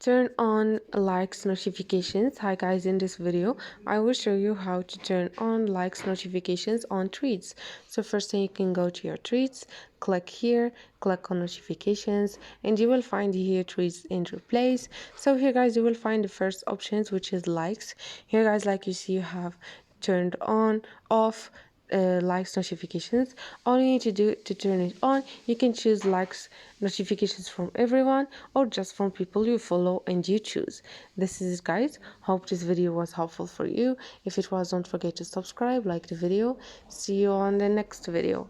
Turn on likes notifications. Hi guys, in this video I will show you how to turn on likes notifications on tweets. So first thing, you can go to your tweets, click here, click on notifications, and you will find here tweets in replace. So here guys, you will find the first options, which is likes. Here guys, like you see, you have turned on, off, likes notifications. All you need to do to turn it on, you can choose likes notifications from everyone or just from people you follow and you choose. This is it guys. Hope this video was helpful for you. If it was, don't forget to subscribe, like the video. See you on the next video.